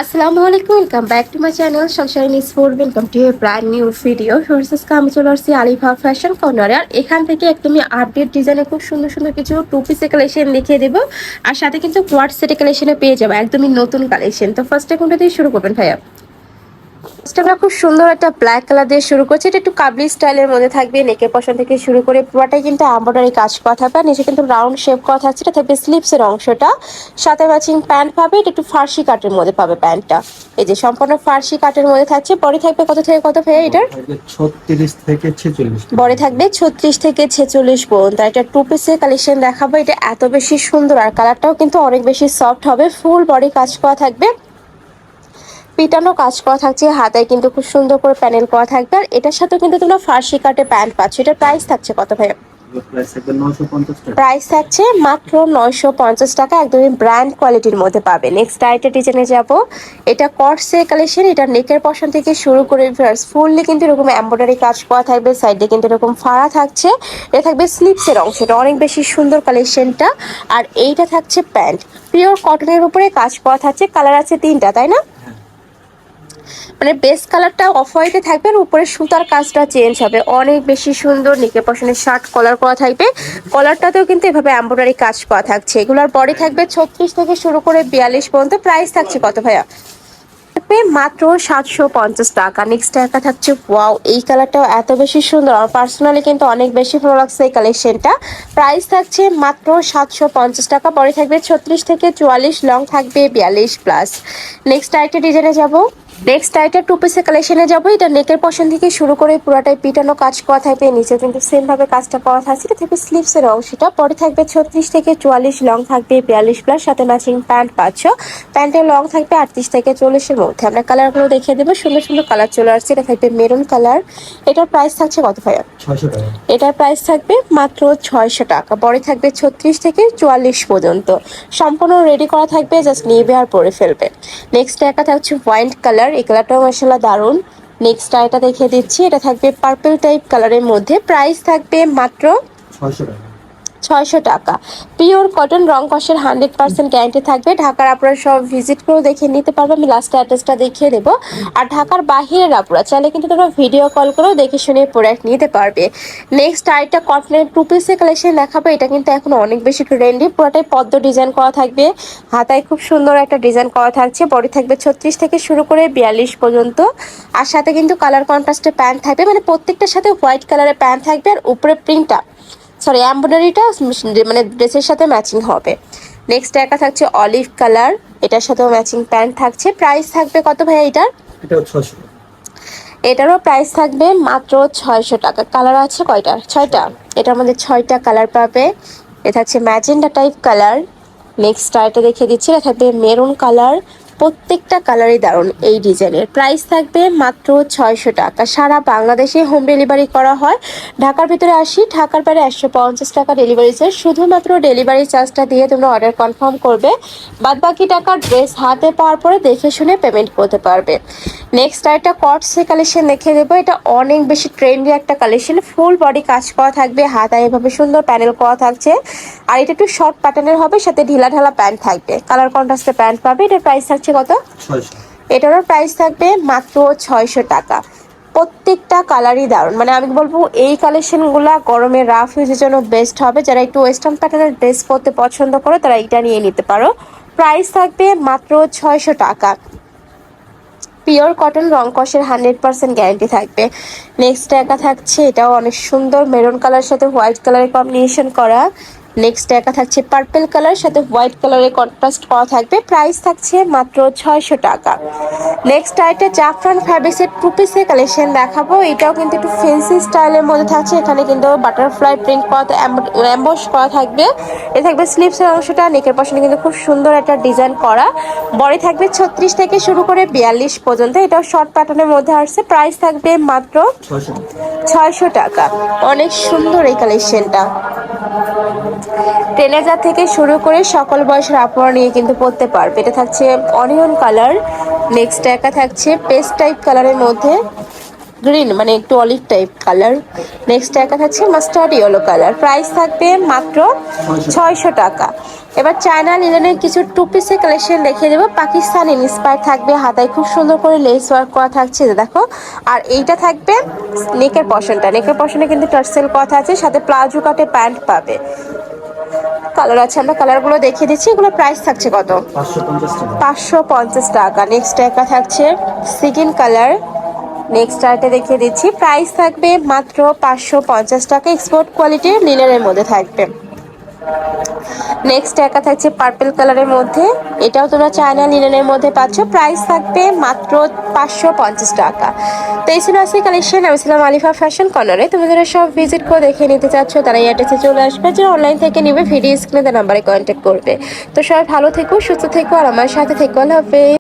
আসসালামু আলাইকুম, welcome back to my channel sunshine sport. Welcome to a brand new video. সোর্সেসকে আমি চলে আসছি আলিফা ফ্যাশন কর্নারে। আর এখান থেকে একদমই আপডেট ডিজাইনে খুব সুন্দর সুন্দর কিছু টু পিসের কালেকশন দেখিয়ে দেবো। আর সাথে কিন্তু কোয়াড সেটের কালেকশনে পেয়ে যাবো একদমই নতুন কালেকশন। তো ফার্স্টে কোনটা দিয়ে শুরু করবেন ভাইয়া? আমরা খুব সুন্দর একটা ব্ল্যাক কালার দিয়ে শুরু করছি। এটা একটু কাবলি স্টাইলের মধ্যে থাকবে। নেকের পশন থেকে শুরু করে পুরোটাই কিন্তু এমব্রয়ডারি কাজ করা থাকবে। আর নিচে কিন্তু রাউন্ড শেপ করা থাকছে। এটা থাকবে স্লিপসের অংশটা, সাথে ম্যাচিং প্যান্ট পাবে। এটা একটু ফার্সি কাটের মধ্যে পাবে প্যান্টটা। এই যে সম্পূর্ণ ফার্সি কাটের মধ্যে থাকছে। বডি থাকবে কত থেকে কত ভাইয়া এটার? 36 থেকে 46। বডি থাকবে 36 থেকে 46 পর্যন্ত। এটা টু পিসের কালেকশন দেখাবো। এটা এত বেশি সুন্দর আর কালারটাও কিন্তু অনেক বেশি সফট হবে। ফুল বডি কাজ করা থাকবে, পিটানো কাজ করা থাকছে। হাতায় কিন্তু খুব সুন্দর করে প্যানেল করা থাকবে। আর এটার সাথে কিন্তু তোমরা ফার্সি কাটে প্যান্ট পাচ্ছ। এটার প্রাইস থাকছে কত ভাই? প্রাইস থাকছে মাত্র 950 টাকা। একদমই ব্র্যান্ড কোয়ালিটির মধ্যে পাবে। নেক্সট আরেকটা ডিজাইনে যাব। এটা কটসে কালেকশন। এটা নেকের পশন থেকে শুরু করে ফুললি কিন্তু এরকম এমব্রয়ডারি কাজ করা থাকবে। সাইডে কিন্তু এরকম ফাড়া থাকছে। এটা থাকবে স্লিপসের অংশটা, অনেক বেশি সুন্দর কালেকশনটা। আর এইটা থাকছে প্যান্ট, পিওর কটনের উপরে কাজ করা থাকছে। কালার আছে তিনটা, তাই না? মানে বেস কালারটা অফ হোয়াইটে থাকবে আর উপরে সুতার কাজটা চেঞ্জ হবে। অনেক বেশি সুন্দর। নিকে পশনের শার্ট কলার করা থাকবে। কলারটাতেও কিন্তু এভাবে এমব্রয়ডারি কাজ করা থাকছে। এগুলোর বডি থাকবে 36 থেকে শুরু করে 42 পর্যন্ত। প্রাইস থাকছে কত ভাইয়া? মাত্র 750 টাকা। নেক্সট টাকা থাকছে ওয়াও, এই কালারটাও এত বেশি সুন্দর। আমার পার্সোনালি কিন্তু অনেক বেশি ভালো লাগছে এই কালেকশনটা। প্রাইস থাকছে মাত্র 750 টাকা। পরে থাকবে 36 থেকে 44, লং থাকবে 42 প্লাস। নেক্সট আরেকটা ডিজাইনে যাব। নেক্সট আইটা টু পিসের কালেকশনে যাবো। এটা নেকের পশন থেকে শুরু করে পুরাটাই পিটানো কাজ করা থাকবে। নিচে কিন্তু সেম ভাবে কাজটা করা থাকছে। এটা থাকবে স্লিভসের অংশটা। পরে থাকবে 36 থেকে 44, লং থাকবে 42 প্লাস, সাথে ম্যাচিং প্যান্ট পাচ্ছ। প্যান্টের লং থাকবে 38 থেকে 40-এর মধ্যে। আমরা কালারগুলো দেখিয়ে দেবো। সুন্দর সুন্দর কালার চলে আসছে। এটা থাকবে মেরুন কালার। এটার প্রাইস থাকছে কত ভাইয়া? 600 টাকা। এটার প্রাইস থাকবে মাত্র 600 টাকা। বডি থাকবে 36 থেকে 44 পর্যন্ত। সম্পূর্ণ রেডি করা থাকবে, জাস্ট নিবে আর পরে ফেলবে। নেক্সট একটা থাকছে হোয়াইট কালার। এই কালারটাও মাশাআল্লাহ দারুণ। নেক্সট এটা দেখিয়ে দিচ্ছি। এটা থাকবে পার্পল টাইপ কালারের মধ্যে। প্রাইস থাকবে মাত্র 600 টাকা। 600 টাকা। পিওর কটন, রং কষের 100% গ্যারান্টি থাকবে। ঢাকার আপনারা সব ভিজিট করে দেখে নিতে পারবে। আমি লাস্ট অ্যাড্রেসটা দেখিয়ে দেবো। আর ঢাকার বাহিরের আপনারা চাইলে কিন্তু তোমরা ভিডিও কল করেও দেখে শুনে প্রোডাক্ট নিতে পারবে। নেক্সট আরেকটা কটনের টু পিসের কালেকশন দেখাবো। এটা কিন্তু এখন অনেক বেশি ট্রেন্ডি। পুরোটাই পদ্ম ডিজাইন করা থাকবে। হাতায় খুব সুন্দর একটা ডিজাইন করা থাকছে। বডি থাকবে 36 থেকে শুরু করে 42 পর্যন্ত। আর সাথে কিন্তু কালার কন্ট্রাস্টের প্যান্ট থাকবে। মানে প্রত্যেকটার সাথে হোয়াইট কালারের প্যান্ট থাকবে। আর উপরে প্রিন্টটা, সরি, এমব্রয়ডারিটা মানে ড্রেসের সাথে ম্যাচিং হবে। নেক্সট একা থাকছে অলিভ কালার। এটার সাথেও ম্যাচিং প্যান্ট থাকছে। প্রাইস থাকবে কত ভাইয়া এটার? এটাও 600। এটারও প্রাইস থাকবে মাত্র 600 টাকা। কালার আছে কয়টা? 6টা। এটার মধ্যে 6টা কালার পাবে। এটা থাকছে ম্যাজেন্ডা টাইপ কালার। নেক্সট এটা দেখিয়ে দিচ্ছি। এটা থাকবে মেরুন কালার। প্রত্যেকটা কালারই দারুণ এই ডিজাইনের। প্রাইস থাকবে মাত্র 600 টাকা। সারা বাংলাদেশে হোম ডেলিভারি করা হয়। ঢাকার ভিতরে 80, ঢাকার বাইরে 150 টাকা ডেলিভারি চার্জ। শুধুমাত্র ডেলিভারি চার্জটা দিয়ে তোমরা অর্ডার কনফার্ম করবে। বাদ বাকি টাকা ড্রেস হাতে পাওয়ার পরে দেখে শুনে পেমেন্ট করতে পারবে। নেক্সট একটা কটসে কালেকশন দেখিয়ে দেবো। এটা অনেক বেশি ট্রেন্ডি একটা কালেকশন। ফুল বডি কাজ করা থাকবে। হাতায় এভাবে সুন্দর প্যানেল করা থাকছে। আর এটা একটু শর্ট প্যাটার্নের হবে, সাথে ঢিলা ঢালা প্যান্ট থাকবে। কালার কন্ট্রাস্টে প্যান্ট পাবে। এটার প্রাইস থাকছে কত? 600। এটারও প্রাইস থাকবে মাত্র 600 টাকা। প্রত্যেকটা কালারই দারুণ। মানে আমি বলবো এই কালেকশনগুলো গরমে রাফ ইউজের জন্য বেস্ট হবে। যারা একটু ওয়েস্টার্ন প্যাটার্নের ড্রেস পরতে পছন্দ করো তারা এটা নিয়ে নিতে পারো। প্রাইস থাকবে মাত্র 600 টাকা। পিওর কটন, রং কষের 100% গ্যারান্টি থাকবে। নেক্সট একা থাকছে, এটাও অনেক সুন্দর। মেরুন কালার সাথে হোয়াইট কালারের কম্বিনেশন করা। নেক্সট একা থাকছে পার্পল কালার সাথে হোয়াইট কালারের কন্ট্রাস্ট করা থাকবে। প্রাইস থাকছে মাত্র 600 টাকা। নেক্সট আইটা জাফরান ফ্যাব্রিক্সের টু পিসের কালেকশন দেখাবো। এটাও কিন্তু একটু ফ্যান্সি স্টাইলের মধ্যে থাকছে। এখানে কিন্তু বাটারফ্লাই প্রিন্ট করা, এমবস করা থাকবে। এ থাকবে স্লিভসের অংশটা। নেকের পাশে কিন্তু খুব সুন্দর একটা ডিজাইন করা। বডি থাকবে 36 থেকে শুরু করে 42 পর্যন্ত। এটাও শর্ট প্যাটার্নের মধ্যে আসছে। প্রাইস থাকবে মাত্র 600 টাকা। অনেক সুন্দর এই কালেকশনটা। টেনেজার থেকে শুরু করে সকল বয়সের আপুরা নিয়ে কিন্তু পরতে পারবে। এটা থাকছে অনিয়ন কালার। নেক্সট একা থাকছে পেস্ট টাইপ কালারের মধ্যে। গ্রিন মানে একটু অলিভ টাইপ কালার। নেক্সট একটা থাকছে মাস্টার্ড ইয়েলো কালার, প্রাইস থাকবে মাত্র 600 টাকা। এবার চায়না লিনেনের কিছু টু পিসের কালেকশন দেখিয়ে দেবো, পাকিস্তান ইন্সপায়ার থাকবে, হাতায় খুব সুন্দর করে লেস ওয়ার্ক করা থাকছে যে দেখো। আর এইটা থাকবে নেকের পশনটা, নেকের পশনে কিন্তু টার্সেল কথা আছে, সাথে প্লাজো কাটে প্যান্ট পাবে। কালার আছে, আমরা কালারগুলো দেখিয়ে দিচ্ছি। এগুলো প্রাইস থাকছে কত? 550 টাকা। 550 টাকা। নেক্সট একটা থাকছে সিগিন কালার, নেক্সট আরেকটা দেখিয়ে দিচ্ছি, প্রাইস থাকবে মাত্র 550 টাকা, এক্সপোর্ট কোয়ালিটির লিনেনের মধ্যে থাকবে। নেক্সট একটা থাকছে পার্পল কালারের মধ্যে, এটাও তোমরা চায়না লিনেনের মধ্যে পাচ্ছ, প্রাইস থাকবে মাত্র 550 টাকা। তো এই ছিল আজকে কালেকশন। আমি ছিলাম আলিফা ফ্যাশন কর্নারে। তুমি যারা সব ভিজিট করে দেখে নিতে চাচ্ছ তারা এই অ্যাড্রেসে চলে আসবে, যে অনলাইন থেকে নিবে ভিডিও স্ক্রিনে নাম্বারে কন্ট্যাক্ট করবে। তো সবাই ভালো থেকো, সুস্থ থেকো, আর আমার সাথে থেকো। আল্লাহ হাফেজ।